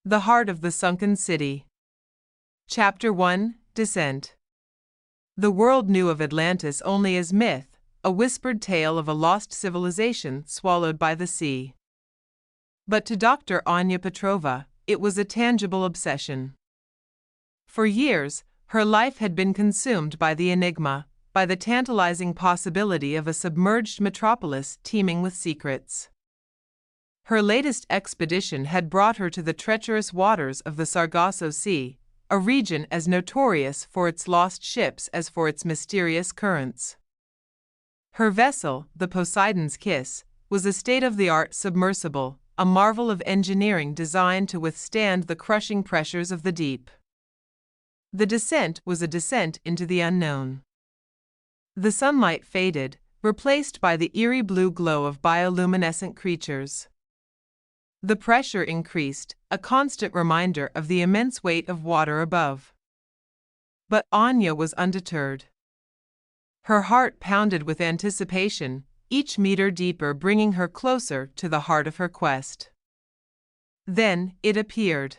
The Heart of the Sunken City. Chapter 1: Descent. The world knew of Atlantis only as myth, a whispered tale of a lost civilization swallowed by the sea. But to Dr. Anya Petrova, it was a tangible obsession. For years, her life had been consumed by the enigma, by the tantalizing possibility of a submerged metropolis teeming with secrets. Her latest expedition had brought her to the treacherous waters of the Sargasso Sea, a region as notorious for its lost ships as for its mysterious currents. Her vessel, the Poseidon's Kiss, was a state-of-the-art submersible, a marvel of engineering designed to withstand the crushing pressures of the deep. The descent was a descent into the unknown. The sunlight faded, replaced by the eerie blue glow of bioluminescent creatures. The pressure increased, a constant reminder of the immense weight of water above. But Anya was undeterred. Her heart pounded with anticipation, each meter deeper bringing her closer to the heart of her quest. Then it appeared.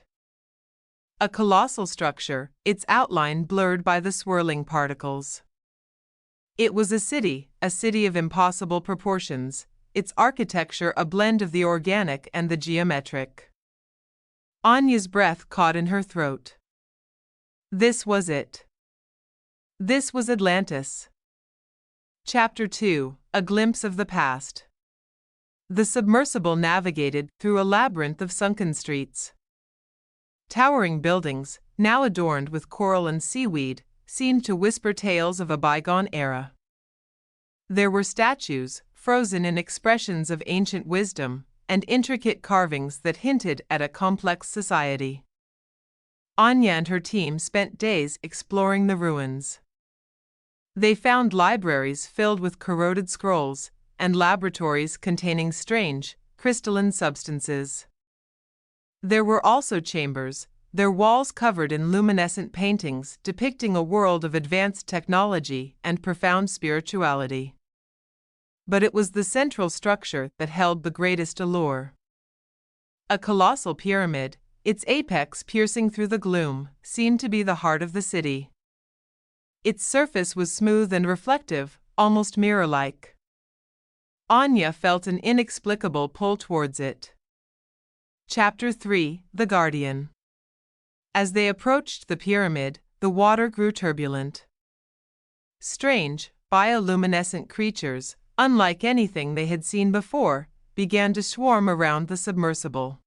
A colossal structure, its outline blurred by the swirling particles. It was a city of impossible proportions, its architecture a blend of the organic and the geometric. Anya's breath caught in her throat. This was it. This was Atlantis. Chapter 2: A Glimpse of the Past. The submersible navigated through a labyrinth of sunken streets. Towering buildings, now adorned with coral and seaweed, seemed to whisper tales of a bygone era. There were statues, frozen in expressions of ancient wisdom, and intricate carvings that hinted at a complex society. Anya and her team spent days exploring the ruins. They found libraries filled with corroded scrolls, and laboratories containing strange, crystalline substances. There were also chambers, their walls covered in luminescent paintings depicting a world of advanced technology and profound spirituality. But it was the central structure that held the greatest allure. A colossal pyramid, its apex piercing through the gloom, seemed to be the heart of the city. Its surface was smooth and reflective, almost mirror-like. Anya felt an inexplicable pull towards it. Chapter 3: The Guardian. As they approached the pyramid, the water grew turbulent. Strange, bioluminescent creatures, unlike anything they had seen before, began to swarm around the submersible.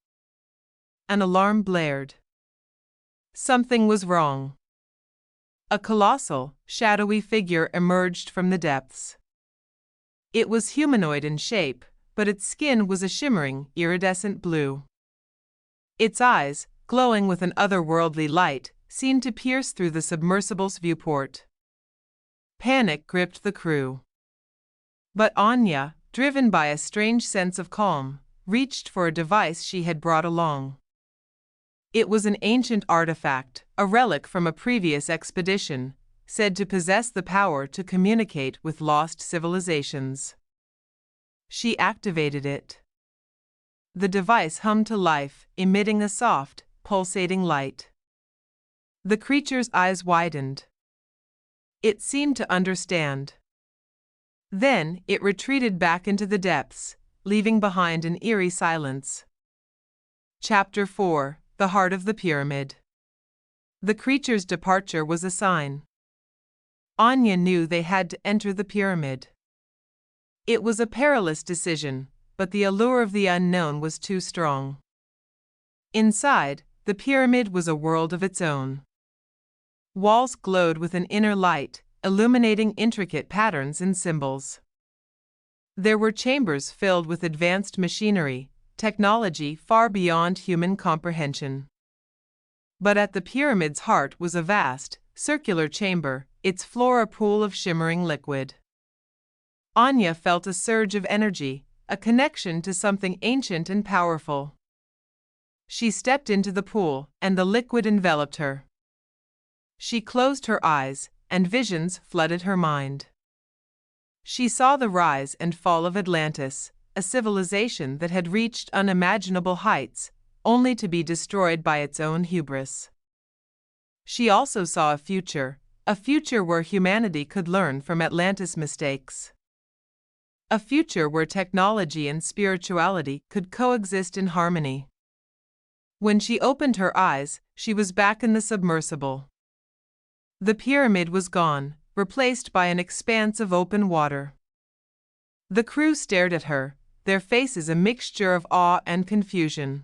An alarm blared. Something was wrong. A colossal, shadowy figure emerged from the depths. It was humanoid in shape, but its skin was a shimmering, iridescent blue. Its eyes, glowing with an otherworldly light, seemed to pierce through the submersible's viewport. Panic gripped the crew. But Anya, driven by a strange sense of calm, reached for a device she had brought along. It was an ancient artifact, a relic from a previous expedition, said to possess the power to communicate with lost civilizations. She activated it. The device hummed to life, emitting a soft, pulsating light. The creature's eyes widened. It seemed to understand. Then it retreated back into the depths, leaving behind an eerie silence. Chapter 4: The Heart of the Pyramid. The creature's departure was a sign. Anya knew they had to enter the pyramid. It was a perilous decision, but the allure of the unknown was too strong. Inside, the pyramid was a world of its own. Walls glowed with an inner light, illuminating intricate patterns and symbols. There were chambers filled with advanced machinery, technology far beyond human comprehension. But at the pyramid's heart was a vast, circular chamber, its floor a pool of shimmering liquid. Anya felt a surge of energy, a connection to something ancient and powerful. She stepped into the pool, and the liquid enveloped her. She closed her eyes, and visions flooded her mind. She saw the rise and fall of Atlantis, a civilization that had reached unimaginable heights, only to be destroyed by its own hubris. She also saw a future where humanity could learn from Atlantis' mistakes. A future where technology and spirituality could coexist in harmony. When she opened her eyes, she was back in the submersible. The pyramid was gone, replaced by an expanse of open water. The crew stared at her, their faces a mixture of awe and confusion.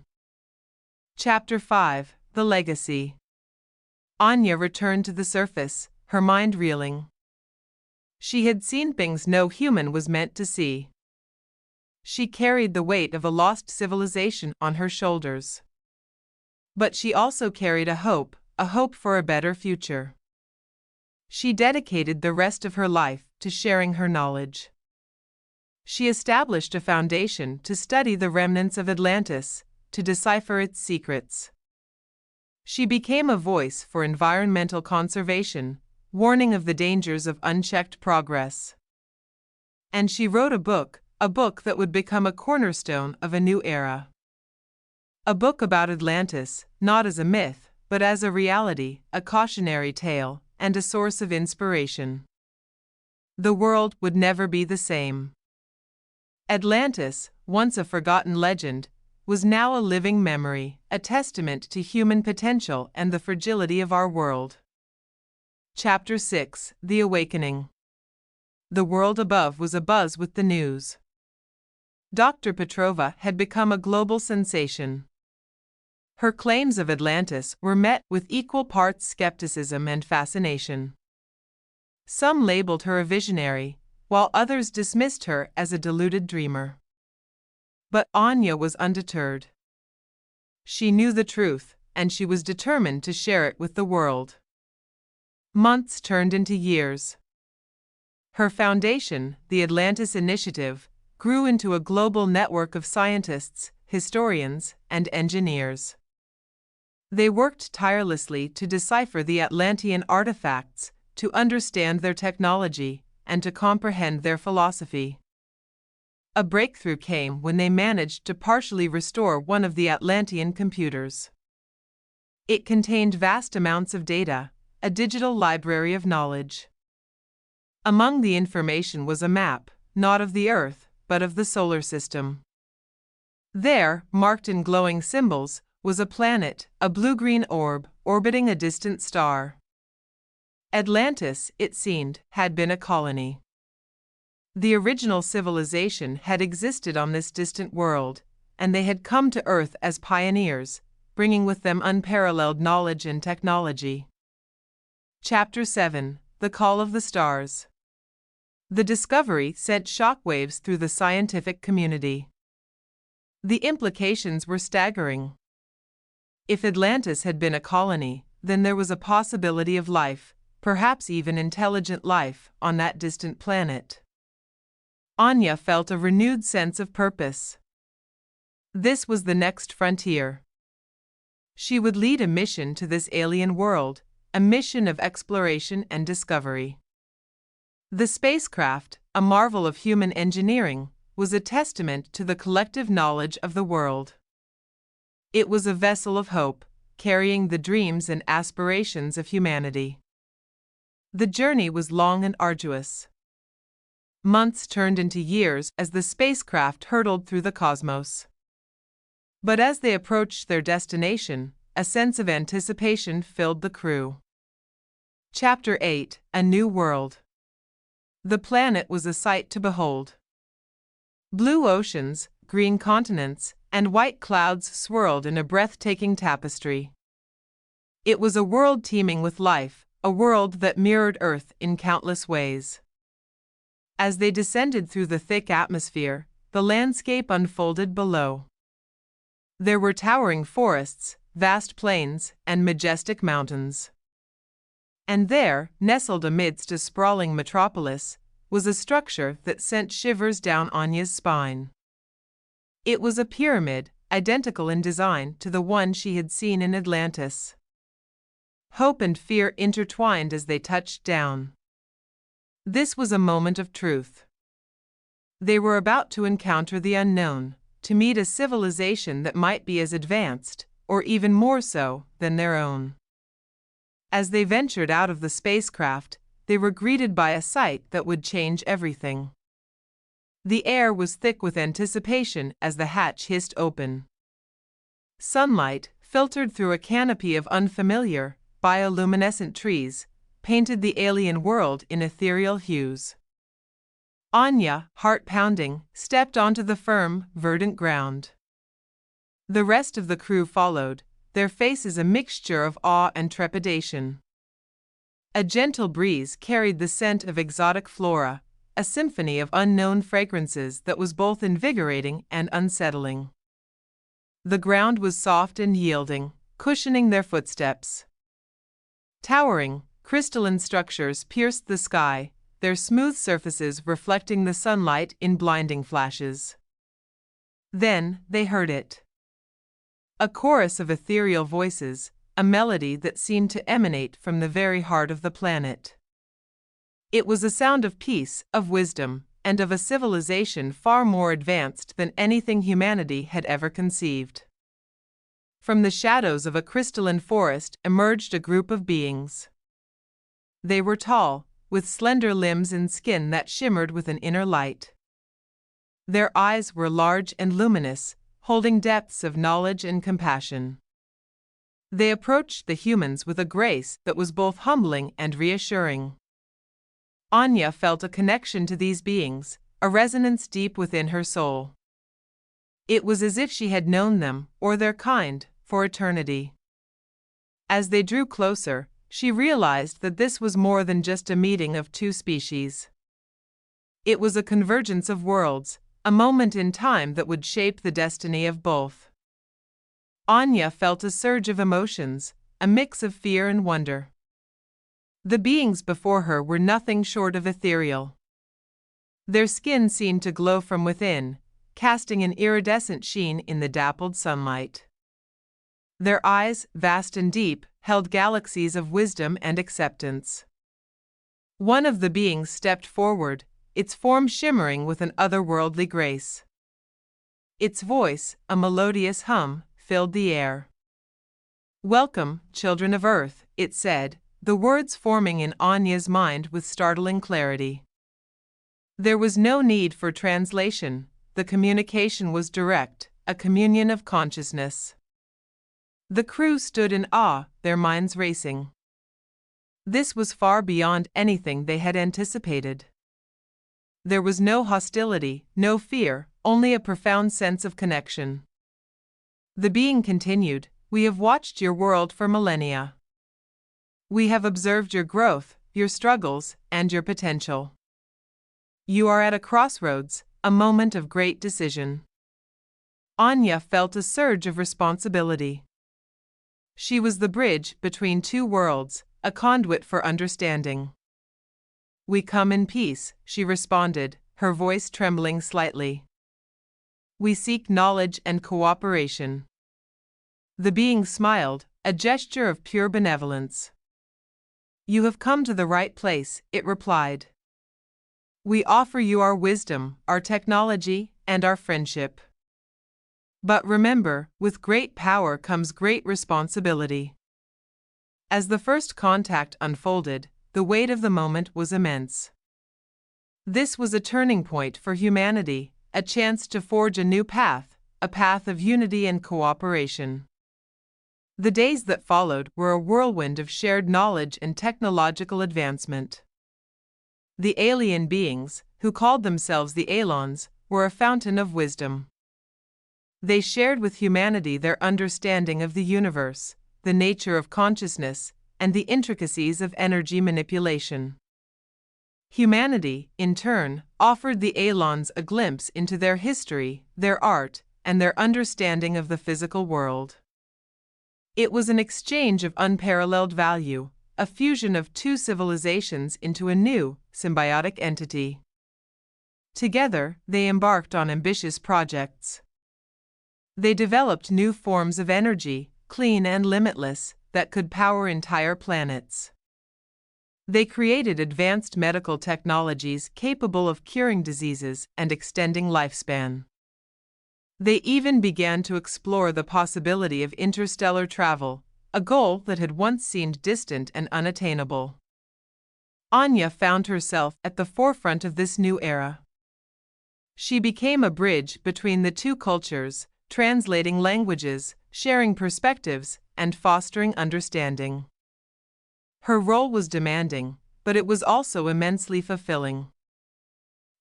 Chapter 5: The Legacy. Anya returned to the surface, her mind reeling. She had seen things no human was meant to see. She carried the weight of a lost civilization on her shoulders. But she also carried a hope for a better future. She dedicated the rest of her life to sharing her knowledge. She established a foundation to study the remnants of Atlantis, to decipher its secrets. She became a voice for environmental conservation, warning of the dangers of unchecked progress. And she wrote a book that would become a cornerstone of a new era. A book about Atlantis, not as a myth, but as a reality, a cautionary tale, and a source of inspiration. The world would never be the same. Atlantis, once a forgotten legend, was now a living memory, a testament to human potential and the fragility of our world. Chapter 6: The Awakening. The world above was abuzz with the news. Dr. Petrova had become a global sensation. Her claims of Atlantis were met with equal parts skepticism and fascination. Some labeled her a visionary, while others dismissed her as a deluded dreamer. But Anya was undeterred. She knew the truth, and she was determined to share it with the world. Months turned into years. Her foundation, the Atlantis Initiative, grew into a global network of scientists, historians, and engineers. They worked tirelessly to decipher the Atlantean artifacts, to understand their technology, and to comprehend their philosophy. A breakthrough came when they managed to partially restore one of the Atlantean computers. It contained vast amounts of data, a digital library of knowledge. Among the information was a map, not of the Earth, but of the solar system. There, marked in glowing symbols, was a planet, a blue-green orb, orbiting a distant star. Atlantis, it seemed, had been a colony. The original civilization had existed on this distant world, and they had come to Earth as pioneers, bringing with them unparalleled knowledge and technology. Chapter 7: The Call of the Stars. The discovery sent shockwaves through the scientific community. The implications were staggering. If Atlantis had been a colony, then there was a possibility of life, perhaps even intelligent life, on that distant planet. Anya felt a renewed sense of purpose. This was the next frontier. She would lead a mission to this alien world, a mission of exploration and discovery. The spacecraft, a marvel of human engineering, was a testament to the collective knowledge of the world. It was a vessel of hope, carrying the dreams and aspirations of humanity. The journey was long and arduous. Months turned into years as the spacecraft hurtled through the cosmos. But as they approached their destination, a sense of anticipation filled the crew. Chapter 8: A New World. The planet was a sight to behold. Blue oceans, green continents, and white clouds swirled in a breathtaking tapestry. It was a world teeming with life, a world that mirrored Earth in countless ways. As they descended through the thick atmosphere, the landscape unfolded below. There were towering forests, vast plains, and majestic mountains. And there, nestled amidst a sprawling metropolis, was a structure that sent shivers down Anya's spine. It was a pyramid, identical in design to the one she had seen in Atlantis. Hope and fear intertwined as they touched down. This was a moment of truth. They were about to encounter the unknown, to meet a civilization that might be as advanced, or even more so, than their own. As they ventured out of the spacecraft, they were greeted by a sight that would change everything. The air was thick with anticipation as the hatch hissed open. Sunlight, filtered through a canopy of unfamiliar, bioluminescent trees, painted the alien world in ethereal hues. Anya, heart pounding, stepped onto the firm, verdant ground. The rest of the crew followed, their faces a mixture of awe and trepidation. A gentle breeze carried the scent of exotic flora, a symphony of unknown fragrances that was both invigorating and unsettling. The ground was soft and yielding, cushioning their footsteps. Towering, crystalline structures pierced the sky, their smooth surfaces reflecting the sunlight in blinding flashes. Then they heard it. A chorus of ethereal voices, a melody that seemed to emanate from the very heart of the planet. It was a sound of peace, of wisdom, and of a civilization far more advanced than anything humanity had ever conceived. From the shadows of a crystalline forest emerged a group of beings. They were tall, with slender limbs and skin that shimmered with an inner light. Their eyes were large and luminous, holding depths of knowledge and compassion. They approached the humans with a grace that was both humbling and reassuring. Anya felt a connection to these beings, a resonance deep within her soul. It was as if she had known them, or their kind, for eternity. As they drew closer, she realized that this was more than just a meeting of two species. It was a convergence of worlds, a moment in time that would shape the destiny of both. Anya felt a surge of emotions, a mix of fear and wonder. The beings before her were nothing short of ethereal. Their skin seemed to glow from within, casting an iridescent sheen in the dappled sunlight. Their eyes, vast and deep, held galaxies of wisdom and acceptance. One of the beings stepped forward, its form shimmering with an otherworldly grace. Its voice, a melodious hum, filled the air. "Welcome, children of Earth," it said, the words forming in Anya's mind with startling clarity. There was no need for translation, the communication was direct, a communion of consciousness. The crew stood in awe, their minds racing. This was far beyond anything they had anticipated. There was no hostility, no fear, only a profound sense of connection. The being continued, "We have watched your world for millennia. We have observed your growth, your struggles, and your potential. You are at a crossroads, a moment of great decision." Anya felt a surge of responsibility. She was the bridge between two worlds, a conduit for understanding. "We come in peace," she responded, her voice trembling slightly. "We seek knowledge and cooperation." The being smiled, a gesture of pure benevolence. "You have come to the right place," it replied. "We offer you our wisdom, our technology, and our friendship. But remember, with great power comes great responsibility." As the first contact unfolded, the weight of the moment was immense. This was a turning point for humanity, a chance to forge a new path, a path of unity and cooperation. The days that followed were a whirlwind of shared knowledge and technological advancement. The alien beings, who called themselves the Alons, were a fountain of wisdom. They shared with humanity their understanding of the universe, the nature of consciousness, and the intricacies of energy manipulation. Humanity, in turn, offered the Alons a glimpse into their history, their art, and their understanding of the physical world. It was an exchange of unparalleled value, a fusion of two civilizations into a new, symbiotic entity. Together, they embarked on ambitious projects. They developed new forms of energy, clean and limitless, that could power entire planets. They created advanced medical technologies capable of curing diseases and extending lifespan. They even began to explore the possibility of interstellar travel, a goal that had once seemed distant and unattainable. Anya found herself at the forefront of this new era. She became a bridge between the two cultures, translating languages, sharing perspectives, and fostering understanding. Her role was demanding, but it was also immensely fulfilling.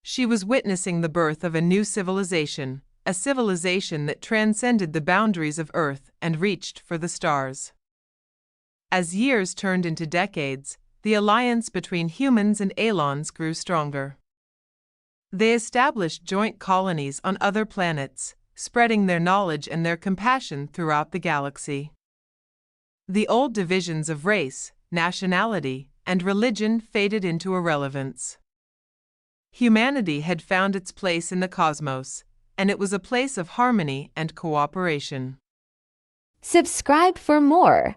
She was witnessing the birth of a new civilization, a civilization that transcended the boundaries of Earth and reached for the stars. As years turned into decades, the alliance between humans and Alons grew stronger. They established joint colonies on other planets, spreading their knowledge and their compassion throughout the galaxy. The old divisions of race, nationality, and religion faded into irrelevance. Humanity had found its place in the cosmos, and it was a place of harmony and cooperation. Subscribe for more.